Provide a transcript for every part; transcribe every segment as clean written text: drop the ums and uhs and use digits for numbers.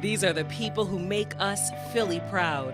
These are the people who make us Philly proud.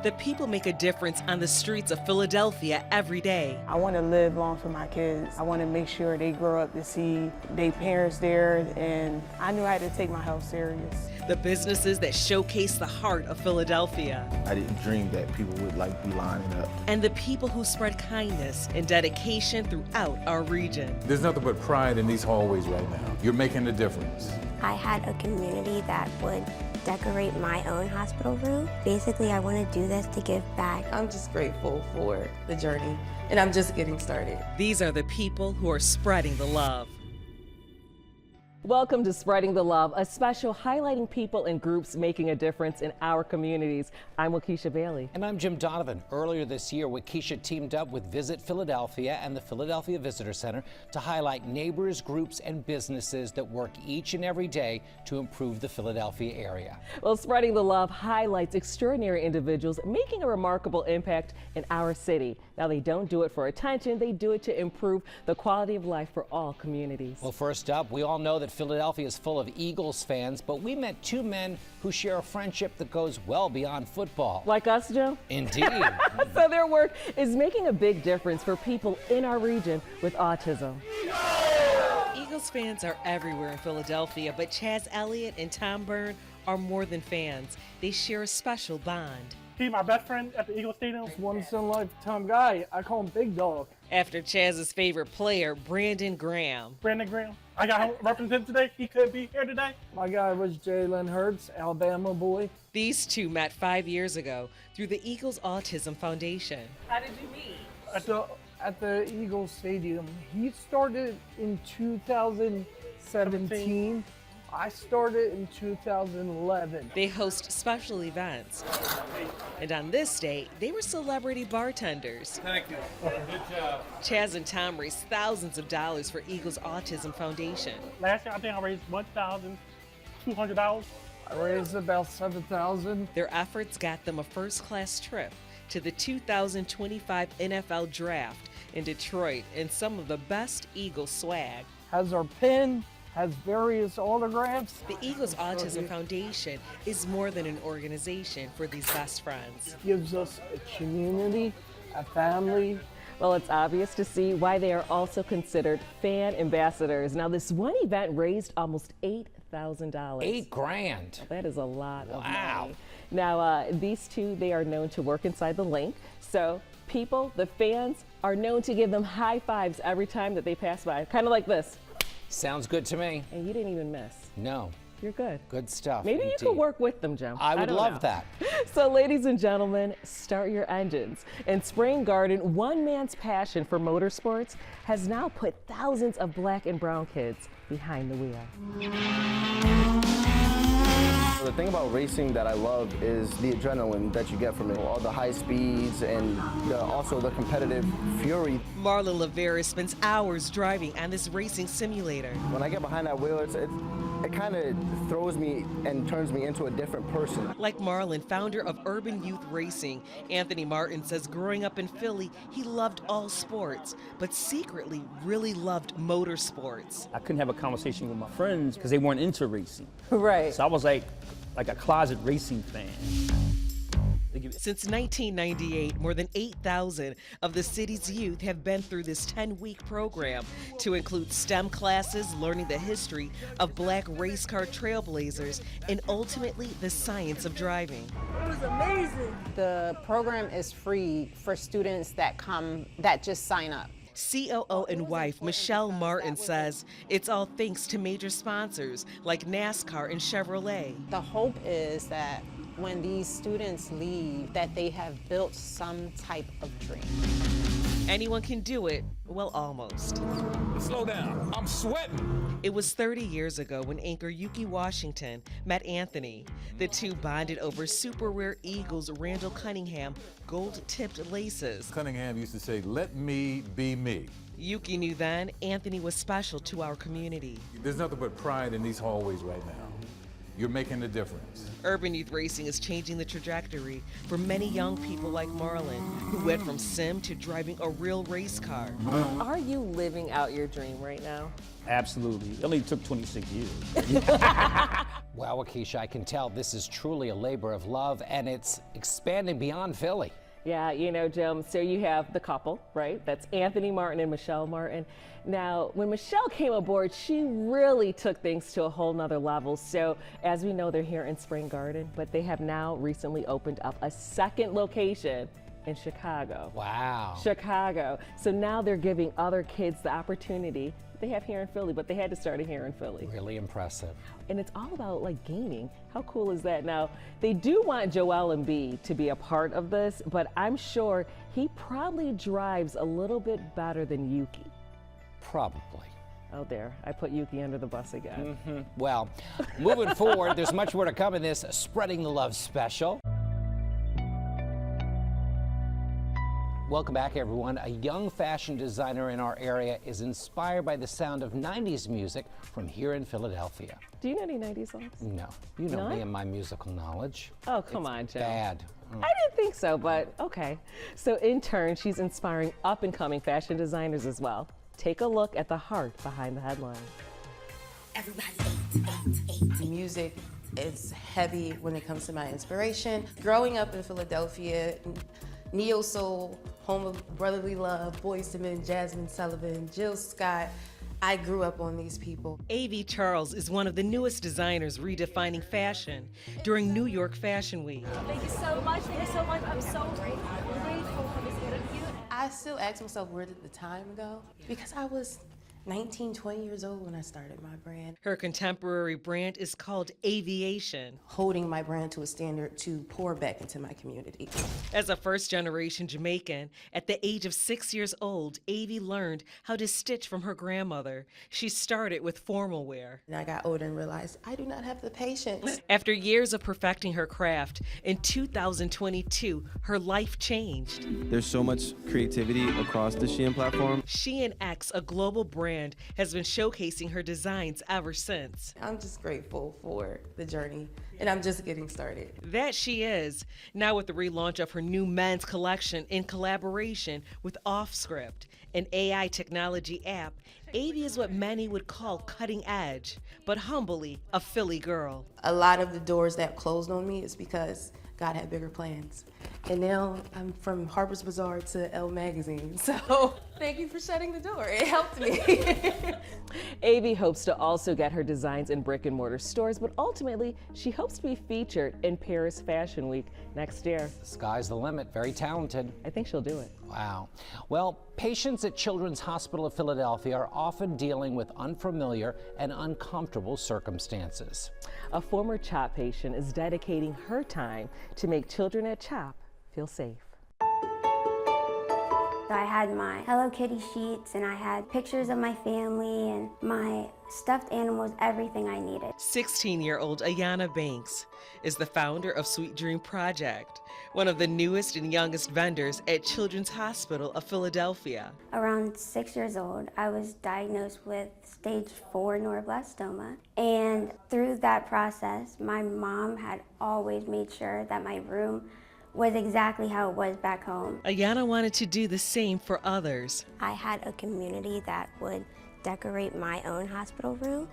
The people make a difference on the streets of Philadelphia every day. I want to live long for my kids. I want to make sure they grow up to see their parents there, and I knew I had to take my health serious. The businesses that showcase the heart of Philadelphia. I didn't dream that people would be lining up. And the people who spread kindness and dedication throughout our region. There's nothing but pride in these hallways right now. You're making a difference. I had a community that would decorate my own hospital room. Basically, I want to do this to give back. I'm just grateful for the journey, and I'm just getting started. These are the people who are spreading the love. Welcome to Spreading the Love, a special highlighting people and groups making a difference in our communities. I'm Wakisha Bailey. And I'm Jim Donovan. Earlier this year, Wakisha teamed up with Visit Philadelphia and the Philadelphia Visitor Center to highlight neighbors, groups, and businesses that work each and every day to improve the Philadelphia area. Well, Spreading the Love highlights extraordinary individuals making a remarkable impact in our city. Now, they don't do it for attention, they do it to improve the quality of life for all communities. Well, first up, we all know that Philadelphia is full of Eagles fans, but we met two men who share a friendship that goes well beyond football. Like us, Joe? Indeed. So their work is making a big difference for people in our region with autism. Eagles fans are everywhere in Philadelphia, but Chaz Elliott and Tom Byrne are more than fans. They share a special bond. He's my best friend at the Eagles Stadium. Once in a lifetime guy. I call him Big Dog. After Chaz's favorite player, Brandon Graham. Brandon Graham. I got him represented today. He could be here today. My guy was Jalen Hurts, Alabama boy. These two met 5 years ago through the Eagles Autism Foundation. How did you meet? At the Eagles Stadium. He started in 2017. I started in 2011. They host special events. And on this day, they were celebrity bartenders. Thank you. Good job. Chaz and Tom raised thousands of dollars for Eagles Autism Foundation. Last year, I think I raised $1,200. I raised about $7,000. Their efforts got them a first-class trip to the 2025 NFL Draft in Detroit and some of the best Eagles swag. Has our pin, has various autographs. The Eagles Autism Foundation is more than an organization for these best friends. Gives us a community, a family. Well, it's obvious to see why they are also considered fan ambassadors. Now, this one event raised almost $8,000. $8,000. That is a lot of Wow. money. Now, these two, they are known to work inside the link. So people, the fans, are known to give them high fives every time that they pass by. Kind of like this. Sounds good to me. And you didn't even miss. No. You're good. Good stuff. Maybe indeed. you could work with them, Jim. I would don't love know. that. So, ladies and gentlemen, start your engines. In Spring Garden, one man's passion for motorsports has now put thousands of black and brown kids behind the wheel. The thing about racing that I love is the adrenaline that you get from it. All the high speeds and also the competitive fury. Marlon Lavera spends hours driving on this racing simulator. When I get behind that wheel, it kind of throws me and turns me into a different person. Like Marlon, founder of Urban Youth Racing, Anthony Martin says growing up in Philly, he loved all sports, but secretly really loved motorsports. I couldn't have a conversation with my friends because they weren't into racing. Right. So I was like a closet racing fan. Since 1998, more than 8,000 of the city's youth have been through this 10-week program to include STEM classes, learning the history of black race car trailblazers, and ultimately the science of driving. It was amazing. The program is free for students that just sign up. COO and wife Michelle Martin says it's all thanks to major sponsors like NASCAR and Chevrolet. The hope is that when these students leave, that they have built some type of dream. Anyone can do it, well, almost. Slow down, I'm sweating. It was 30 years ago when anchor Yuki Washington met Anthony. The two bonded over super rare Eagles Randall Cunningham gold-tipped laces. Cunningham used to say, "Let me be me." Yuki knew then Anthony was special to our community. There's nothing but pride in these hallways right now. You're making a difference. Urban youth racing is changing the trajectory for many young people like Marlon, who went from sim to driving a real race car. Are you living out your dream right now? Absolutely. It only took 26 years. Well, Wakisha, I can tell this is truly a labor of love, and it's expanding beyond Philly. Yeah, you know, Jim, so you have the couple, right? That's Anthony Martin and Michelle Martin. Now, when Michelle came aboard, she really took things to a whole nother level. So, as we know, they're here in Spring Garden, but they have now recently opened up a second location in Chicago. Wow. Chicago. So now they're giving other kids the opportunity they have here in Philly, but they had to start it here in Philly. Really impressive. And it's all about like gaming. How cool is that? Now, they do want Joel Embiid to be a part of this, but I'm sure he probably drives a little bit better than Yuki. Probably. Oh, there, I put Yuki under the bus again. Well, moving forward, there's much more to come in this Spreading the Love special. Welcome back, everyone. A young fashion designer in our area is inspired by the sound of 90s music from here in Philadelphia. Do you know any 90s songs? No. You know None? me and my musical knowledge. Oh, come on, Joe. Bad. I didn't think so, but okay. So in turn, she's inspiring up-and-coming fashion designers as well. Take a look at the heart behind the headline. Music is heavy when it comes to my inspiration. Growing up in Philadelphia, neo soul, home of brotherly love, Boyz II Men, Jasmine Sullivan, Jill Scott. I grew up on these people. Avee Charles is one of the newest designers redefining fashion during New York Fashion Week. Thank you so much. Thank you so much. I'm so grateful for this interview. I still ask myself, where did the time go? Because I was 19, 20 years old when I started my brand. Her contemporary brand is called Aviation. Holding my brand to a standard to pour back into my community. As a first-generation Jamaican, at the age of 6 years old, Avee learned how to stitch from her grandmother. She started with formal wear. And I got older and realized I do not have the patience. After years of perfecting her craft, in 2022, her life changed. There's so much creativity across the Shein platform. Shein X, a global brand, has been showcasing her designs ever since. I'm just grateful for the journey, and I'm just getting started. That she is. Now with the relaunch of her new men's collection in collaboration with Offscript, an AI technology app, Avee is what many would call cutting edge, but humbly a Philly girl. A lot of the doors that closed on me is because God had bigger plans. And now I'm from Harper's Bazaar to Elle Magazine. So thank you for shutting the door. It helped me. Avee hopes to also get her designs in brick and mortar stores, but ultimately she hopes to be featured in Paris Fashion Week next year. The sky's the limit. Very talented. I think she'll do it. Wow. Well, patients at Children's Hospital of Philadelphia are often dealing with unfamiliar and uncomfortable circumstances. A former CHOP patient is dedicating her time to make children at CHOP feel safe. So I had my Hello Kitty sheets and I had pictures of my family and my stuffed animals, everything I needed. 16-year-old Ayanna Banks is the founder of Sweet Dream Project, one of the newest and youngest vendors at Children's Hospital of Philadelphia. Around 6 years old, I was diagnosed with stage 4 neuroblastoma. And through that process, my mom had always made sure that my room was exactly how it was back home. Ayanna wanted to do the same for others. I had a community that would decorate my own hospital room.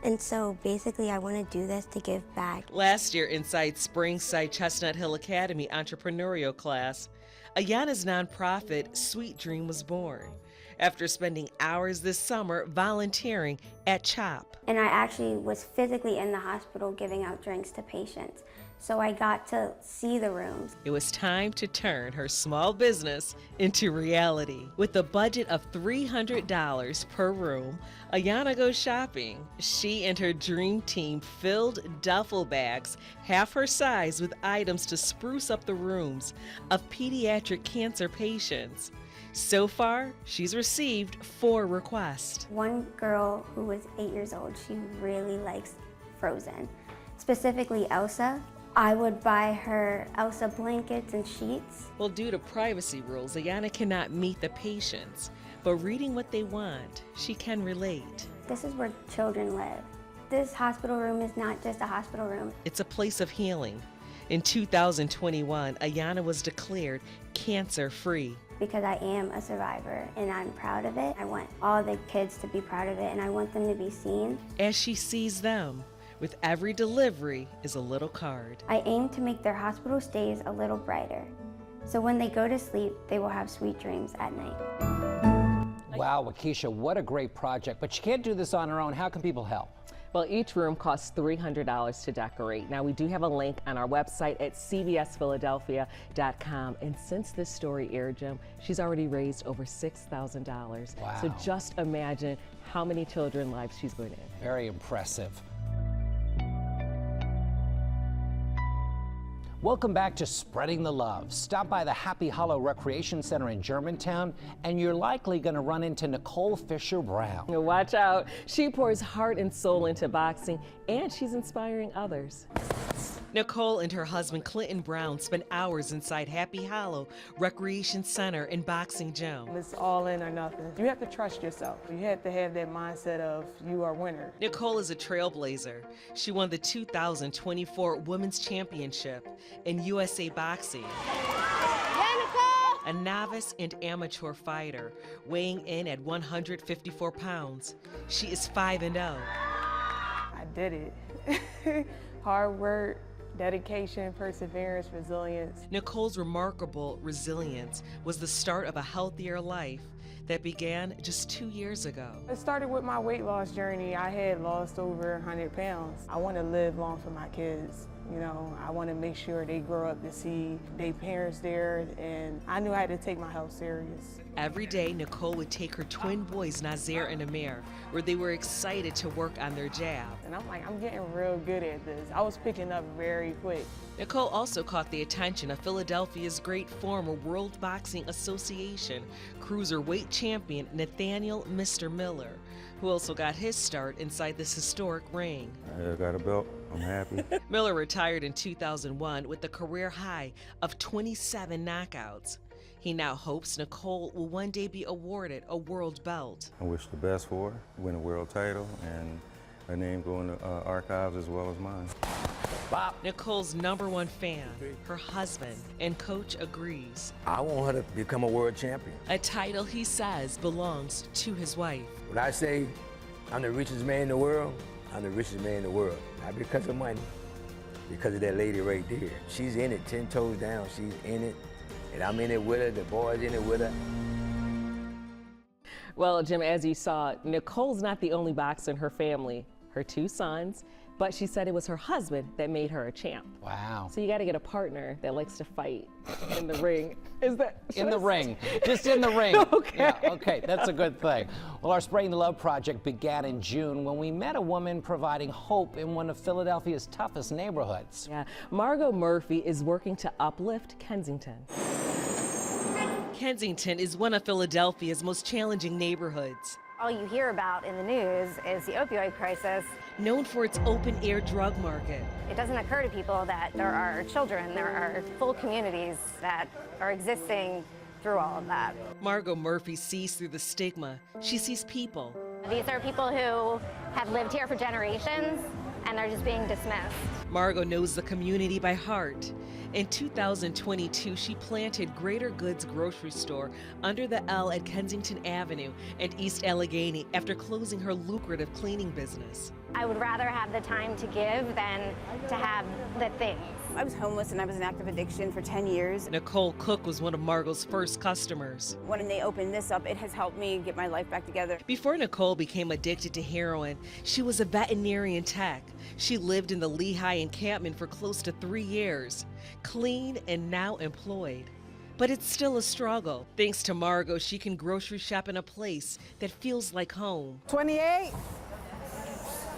And so basically I want to do this to give back. Last year inside Springside Chestnut Hill Academy entrepreneurial class, Ayanna's nonprofit Sweet Dream was born after spending hours this summer volunteering at CHOP. And I actually was physically in the hospital giving out drinks to patients. So I got to see the rooms. It was time to turn her small business into reality. With a budget of $300 per room, Ayanna goes shopping. She and her dream team filled duffel bags half her size with items to spruce up the rooms of pediatric cancer patients. So far, she's received 4 requests. One girl who was 8 years old, she really likes Frozen, specifically Elsa. I would buy her Elsa blankets and sheets. Well, due to privacy rules, Ayanna cannot meet the patients, but reading what they want, she can relate. This is where children live. This hospital room is not just a hospital room. It's a place of healing. In 2021, Ayana was declared cancer-free. Because I am a survivor and I'm proud of it. I want all the kids to be proud of it and I want them to be seen. As she sees them, with every delivery is a little card. I aim to make their hospital stays a little brighter. So when they go to sleep, they will have sweet dreams at night. Wow, Wakisha, what a great project. But you can't do this on her own. How can people help? Well, each room costs $300 to decorate. Now, we do have a link on our website at cbsphiladelphia.com. And since this story aired, Jim, she's already raised over $6,000. Wow. So just imagine how many children's lives she's going to impact. Very impressive. Welcome back to Spreading the Love. Stop by the Happy Hollow Recreation Center in Germantown, and you're likely going to run into Nicole Fisher-Brown. Watch out. She pours heart and soul into boxing, and she's inspiring others. Nicole and her husband Clinton Brown spent hours inside Happy Hollow Recreation Center and boxing gym. It's all in or nothing. You have to trust yourself. You have to have that mindset of you are a winner. Nicole is a trailblazer. She won the 2024 Women's Championship in USA Boxing. A novice and amateur fighter, weighing in at 154 pounds. She is 5-0. I did it. Hard work, dedication, perseverance, resilience. Nicole's remarkable resilience was the start of a healthier life that began just 2 years ago. It started with my weight loss journey. I had lost over 100 pounds. I want to live long for my kids. You know, I want to make sure they grow up to see their parents there, and I knew I had to take my health serious. Every day, Nicole would take her twin boys, Nazir and Amir, where they were excited to work on their jab. And I'm like, I'm getting real good at this. I was picking up very quick. Nicole also caught the attention of Philadelphia's great former World Boxing Association cruiserweight champion Nathaniel Mr. Miller, who also got his start inside this historic ring. I got a belt. I'm happy. Miller retired in 2001 with a career high of 27 knockouts. He now hopes Nicole will one day be awarded a world belt. I wish the best for her, win a world title, and her name go in the archives as well as mine. Bob. Nicole's #1 fan, her husband and coach, agrees. I want her to become a world champion. A title he says belongs to his wife. When I say I'm the richest man in the world, I'm the richest man in the world. Not because of money, because of that lady right there. She's in it 10 toes down. She's in it, and I'm in it with her. The boys in it with her. Well, Jim, as you saw, Nicole's not the only boxer in her family. Her 2 sons, but she said it was her husband that made her a champ. Wow. So you got to get a partner that likes to fight in the ring. Is that in the ring? Just in the ring. Okay. Yeah, okay, that's a good thing. Well, our Spreading the Love project began in June when we met a woman providing hope in one of Philadelphia's toughest neighborhoods. Yeah, Margot Murphy is working to uplift Kensington. Kensington is one of Philadelphia's most challenging neighborhoods. All you hear about in the news is the opioid crisis. Known for its open-air drug market. It doesn't occur to people that there are children, there are full communities that are existing through all of that. Margot Murphy sees through the stigma. She sees people. These are people who have lived here for generations, and they're just being dismissed. Margot knows the community by heart. In 2022, she planted Greater Goods grocery store under the L at Kensington Avenue and East Allegheny after closing her lucrative cleaning business. I would rather have the time to give than to have the things. I was homeless and I was in active addiction for 10 years. Nicole Cook was one of Margot's first customers. When they opened this up, it has helped me get my life back together. Before Nicole became addicted to heroin, she was a veterinarian tech. She lived in the Lehigh encampment for close to 3 years, clean and now employed. But it's still a struggle. Thanks to Margot, she can grocery shop in a place that feels like home. 28.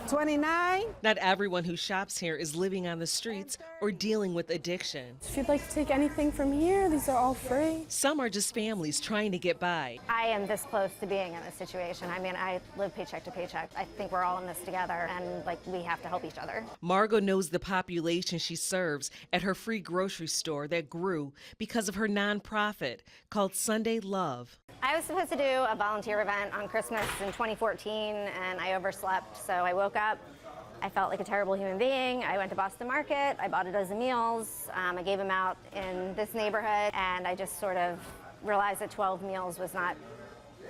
29. Not everyone who shops here is living on the streets or dealing with addiction. If you'd like to take anything from here, these are all free. Some are just families trying to get by. I am this close to being in this situation. I mean, I live paycheck to paycheck. I think we're all in this together, and we have to help each other. Margot knows the population she serves at her free grocery store that grew because of her nonprofit called Sunday Love. I was supposed to do a volunteer event on Christmas in 2014, and I overslept, so I woke up I felt like a terrible human being. I went to Boston Market, I bought a dozen meals, I gave them out in this neighborhood, and I just sort of realized that 12 meals was not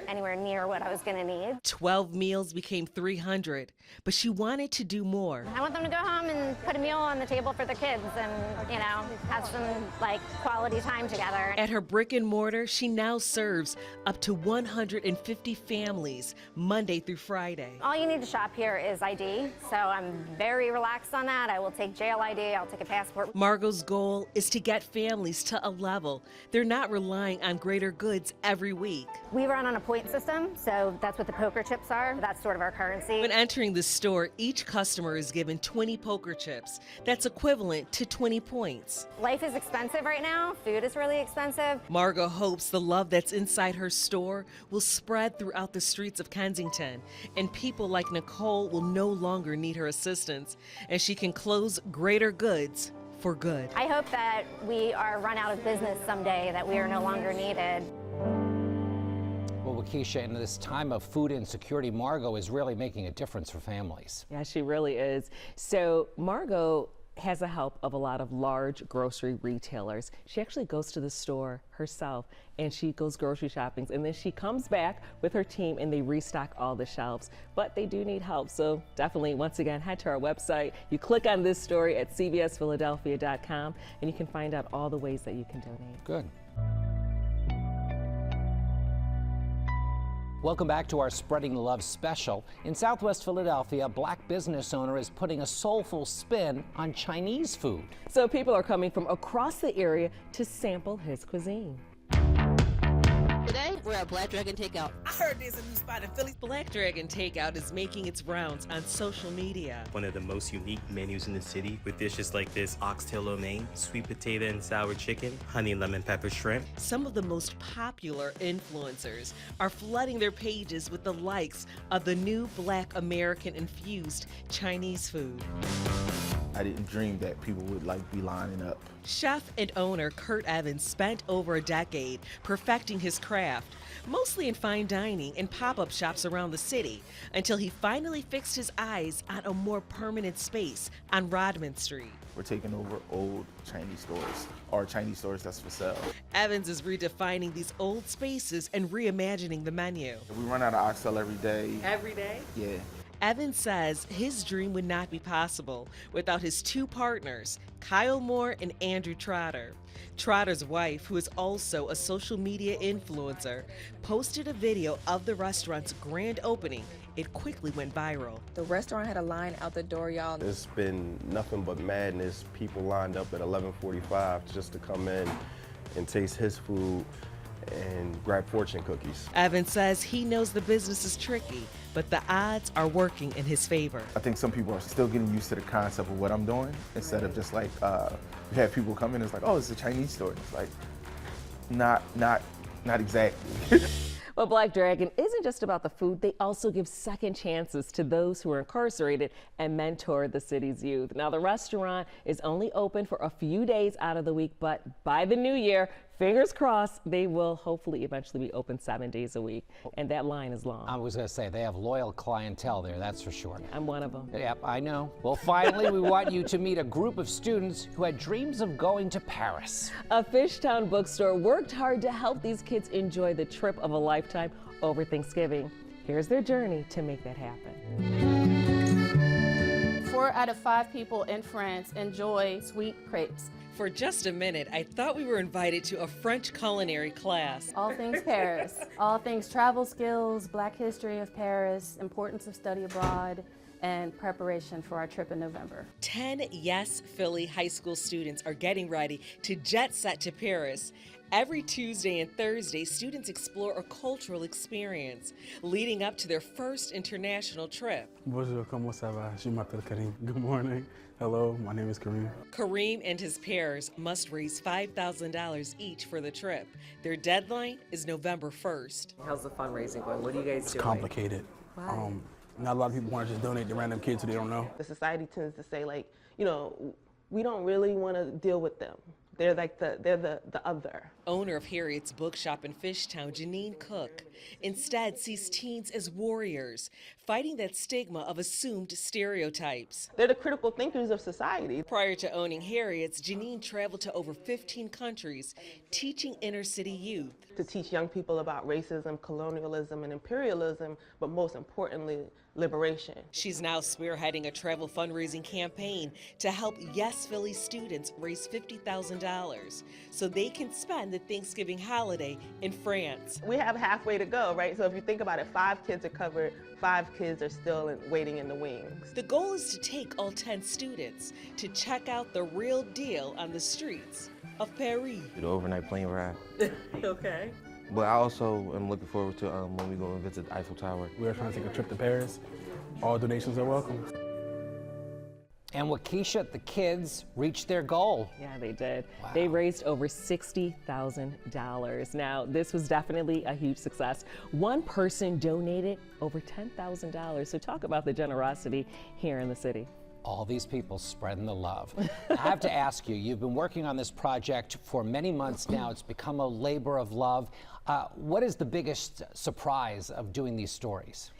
anywhere near what I was going to need. 12 meals became 300, but she wanted to do more. I want them to go home and put a meal on the table for their kids and, you know, have some like quality time together. At her brick and mortar, she now serves up to 150 families Monday through Friday. All you need to shop here is ID, so I'm very relaxed on that. I will take jail ID, I'll take a passport. Margot's goal is to get families to a level they're not relying on greater goods every week. We run on a point system, so that's what the poker chips are. That's sort of our currency. When entering the store, each customer is given 20 poker chips. That's equivalent to 20 points. Life is expensive right now. Food is really expensive. Margot hopes the love that's inside her store will spread throughout the streets of Kensington, and people like Nicole will no longer need her assistance, and she can close greater goods for good. I hope that we are run out of business someday, that we are no longer needed. Well, Wakisha, in this time of food insecurity, Margot is really making a difference for families. Yeah, she really is. So Margot has the help of a lot of large grocery retailers. She actually goes to the store herself and she goes grocery shopping, and then she comes back with her team and they restock all the shelves. But they do need help, so definitely, once again, head to our website. You click on this story at cbsphiladelphia.com and you can find out all the ways that you can donate. Good. Welcome back to our Spreading the Love special. In Southwest Philadelphia, a black business owner is putting a soulful spin on Chinese food. So people are coming from across the area to sample his cuisine. Today, we're at Black Dragon Takeout. I heard there's a new spot in Philly. Black Dragon Takeout is making its rounds on social media. One of the most unique menus in the city, with dishes like this oxtail lo mein, sweet potato and sour chicken, honey and lemon pepper shrimp. Some of the most popular influencers are flooding their pages with the likes of the new Black American infused Chinese food. I didn't dream that people would be lining up. Chef and owner Kurt Evans spent over a decade perfecting his craft, mostly in fine dining and pop-up shops around the city, until he finally fixed his eyes on a more permanent space on Rodman Street. We're taking over old Chinese stores, or Chinese stores that's for sale. Evans is redefining these old spaces and reimagining the menu. We run out of oxtail every day. Every day? Yeah. Evans says his dream would not be possible without his two partners, Kyle Moore and Andrew Trotter. Trotter's wife, who is also a social media influencer, posted a video of the restaurant's grand opening. It quickly went viral. The restaurant had a line out the door, y'all. It's been nothing but madness. People lined up at 11:45 just to come in and taste his food and grab fortune cookies. Evans says he knows the business is tricky, but the odds are working in his favor. I think some people are still getting used to the concept of what I'm doing, instead of just we have people come in and it's like, oh, it's a Chinese store. And it's like, not exactly. Well, Black Dragon isn't just about the food. They also give second chances to those who are incarcerated and mentor the city's youth. Now, the restaurant is only open for a few days out of the week, but by the new year, fingers crossed, they will hopefully eventually be open 7 days a week. And that line is long. I was going to say, they have loyal clientele there, that's for sure. I'm one of them. Yep, I know. Well, finally, we want you to meet a group of students who had dreams of going to Paris. A Fishtown bookstore worked hard to help these kids enjoy the trip of a lifetime over Thanksgiving. Here's their journey to make that happen. 4 out of 5 people in France enjoy sweet crepes. For just a minute, I thought we were invited to a French culinary class. All things Paris. All things travel skills, Black history of Paris, importance of study abroad, and preparation for our trip in November. 10 Yes Philly high school students are getting ready to jet set to Paris. Every Tuesday and Thursday, students explore a cultural experience leading up to their first international trip. Bonjour, comment ça va? Je m'appelle Karim. Good morning. Hello, my name is Kareem. Kareem and his peers must raise $5,000 each for the trip. Their deadline is November 1st. How's the fundraising going? What are you guys doing? It's complicated. Why? Not a lot of people want to just donate to random kids who they don't know. The society tends to say, we don't really want to deal with them. They're like the other. Owner of Harriet's Bookshop in Fishtown, Janine Cook, instead sees teens as warriors, fighting that stigma of assumed stereotypes. They're the critical thinkers of society. Prior to owning Harriet's, Janine traveled to over 15 countries, teaching inner city youth. To teach young people about racism, colonialism, and imperialism, but most importantly, liberation. She's now spearheading a travel fundraising campaign to help Yes Philly students raise $50,000 so they can spend the Thanksgiving holiday in France. We have halfway to go, right? So if you think about it, 5 kids are covered, 5 kids are still waiting in the wings. The goal is to take all 10 students to check out the real deal on the streets of Paris. The overnight plane ride. Okay. But I also am looking forward to when we go and visit the Eiffel Tower. We're trying to take a trip to Paris. All donations are welcome. And Wakisha, the kids reached their goal. Yeah, they did. Wow. They raised over $60,000. Now, this was definitely a huge success. One person donated over $10,000. So talk about the generosity here in the city. All these people spreading the love. I have to ask you, you've been working on this project for many months now. It's become a labor of love. What is the biggest surprise of doing these stories?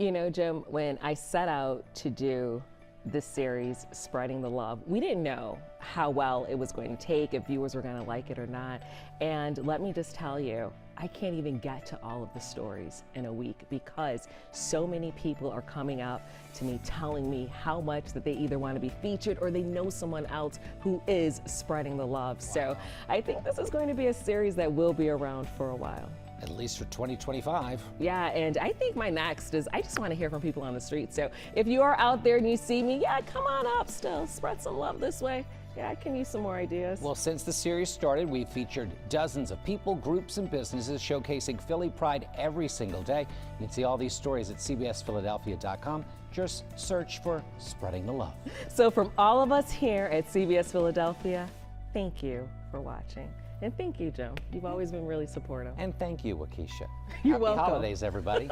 You know, Jim, when I set out to do this series, Spreading the Love, we didn't know how well it was going to take, if viewers were going to like it or not. And let me just tell you, I can't even get to all of the stories in a week because so many people are coming up to me telling me how much that they either want to be featured or they know someone else who is spreading the love. So I think this is going to be a series that will be around for a while. At least for 2025. Yeah, and I think my next is I just want to hear from people on the street. So if you are out there and you see me, yeah, come on up still, spread some love this way. Yeah, I can use some more ideas. Well, since the series started, we've featured dozens of people, groups, and businesses showcasing Philly pride every single day. You can see all these stories at cbsphiladelphia.com. Just search for Spreading the Love. So from all of us here at CBS Philadelphia, thank you for watching. And thank you, Jim. You've always been really supportive. And thank you, Wakisha. You're Happy welcome. holidays, everybody.